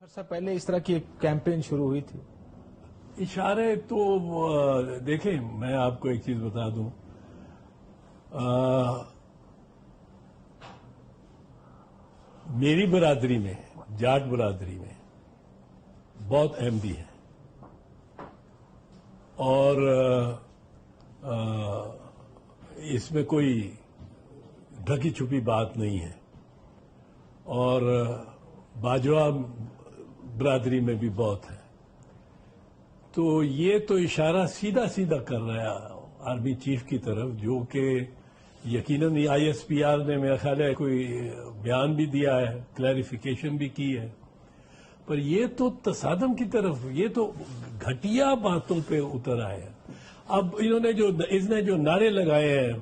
عرصہ پہلے اس طرح کی ایک کیمپین شروع ہوئی تھی. اشارے تو دیکھیں، میں آپ کو ایک چیز بتا دوں. میری برادری میں، جاٹ برادری میں بہت احمدی ہیں اور اس میں کوئی ڈھکی چھپی بات نہیں ہے. اور باجوہ برادری میں بھی بہت ہے. تو یہ تو اشارہ سیدھا سیدھا کر رہا ہے آرمی چیف کی طرف، جو کہ یقیناً آئی ایس پی آر نے میرا خیال ہے کوئی بیان بھی دیا ہے، کلیریفیکیشن بھی کی ہے. پر یہ تو تصادم کی طرف، یہ تو گھٹیا باتوں پہ اتر آئے ہیں. اب اس نے جو نعرے لگائے ہیں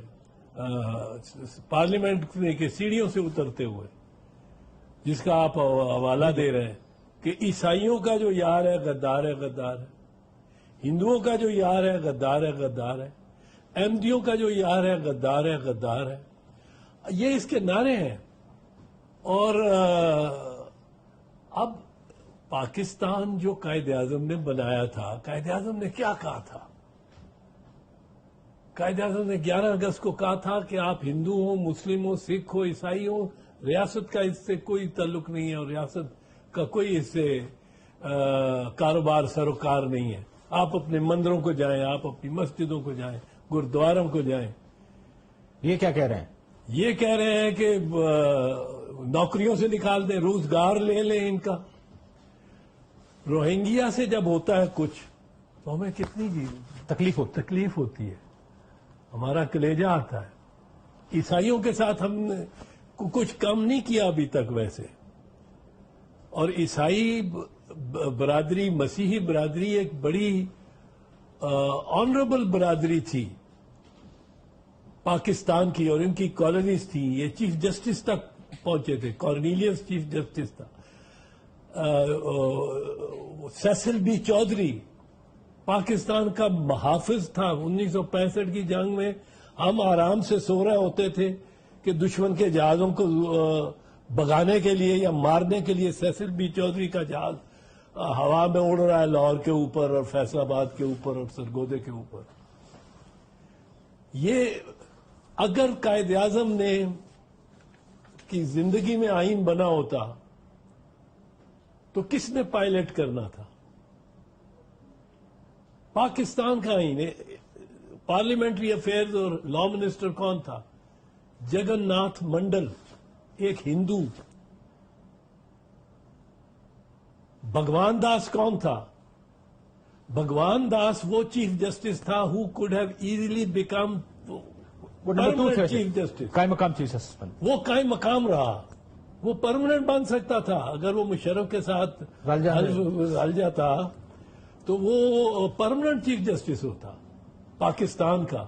پارلیمنٹ کے سیڑھیوں سے اترتے ہوئے، جس کا آپ حوالہ دے رہے ہیں کہ عیسائیوں کا جو یار ہے غدار ہے، غدار ہے. ہندوؤں کا جو یار ہے غدار ہے، غدار ہے. احمدیوں کا جو یار ہے غدار ہے، غدار ہے. یہ اس کے نعرے ہیں. اور اب پاکستان جو قائد اعظم نے بنایا تھا، قائد اعظم نے کیا کہا تھا؟ قائد اعظم نے 11 اگست کو کہا تھا کہ آپ ہندو ہوں، مسلم ہوں، سکھ ہو، عیسائی ہوں، ریاست کا اس سے کوئی تعلق نہیں ہے اور ریاست کا کوئی اس سے کاروبار سروکار نہیں ہے. آپ اپنے مندروں کو جائیں، آپ اپنی مسجدوں کو جائیں، گردواروں کو جائیں. یہ کیا کہہ رہے ہیں؟ یہ کہہ رہے ہیں کہ نوکریوں سے نکال دیں، روزگار لے لیں ان کا. روہنگیا سے جب ہوتا ہے کچھ تو ہمیں کتنی تکلیف ہوتی ہے، ہمارا کلیجہ آتا ہے. عیسائیوں کے ساتھ ہم نے کچھ کم نہیں کیا ابھی تک ویسے. اور عیسائی برادری، مسیحی برادری ایک بڑی آنریبل برادری تھی پاکستان کی، اور ان کی کالونیز تھی. یہ چیف جسٹس تک پہنچے تھے. کارنیلیس چیف جسٹس تھا. سیسل بی چودھری پاکستان کا محافظ تھا. 1965 کی جنگ میں ہم آرام سے سو رہے ہوتے تھے کہ دشمن کے جہازوں کو بگانے کے لیے یا مارنے کے لیے سیسل بی چودھری کا جہاز ہوا میں اڑ رہا ہے لاہور کے اوپر اور فیصل آباد کے اوپر اور سرگودے کے اوپر. یہ اگر قائد اعظم نے کی زندگی میں آئین بنا ہوتا تو کس نے پائلٹ کرنا تھا؟ پاکستان کا آئین. پارلیمنٹری افیئرز اور لا منسٹر کون تھا؟ جگن ناتھ منڈل، ایک ہندو. بھگوان داس کون تھا؟ بھگوان داس وہ چیف جسٹس تھا who could have easily become permanent chief justice. قائم مقام چیف جسٹس بن. وہ قائم مقام رہا. وہ پرماننٹ بن سکتا تھا اگر وہ مشرف کے ساتھ رل جاتا تو وہ پرماننٹ چیف جسٹس ہوتا پاکستان کا.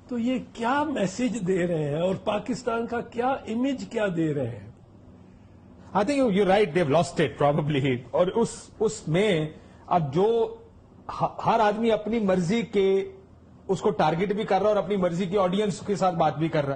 تو یہ کیا میسج دے رہے ہیں اور پاکستان کا کیا امیج کیا دے رہے ہیں؟ I think you're right, they've lost it probably. اور اس میں اب جو ہر آدمی اپنی مرضی کے اس کو ٹارگٹ بھی کر رہا ہے اور اپنی مرضی کی آڈینس کے ساتھ بات بھی کر رہا ہے.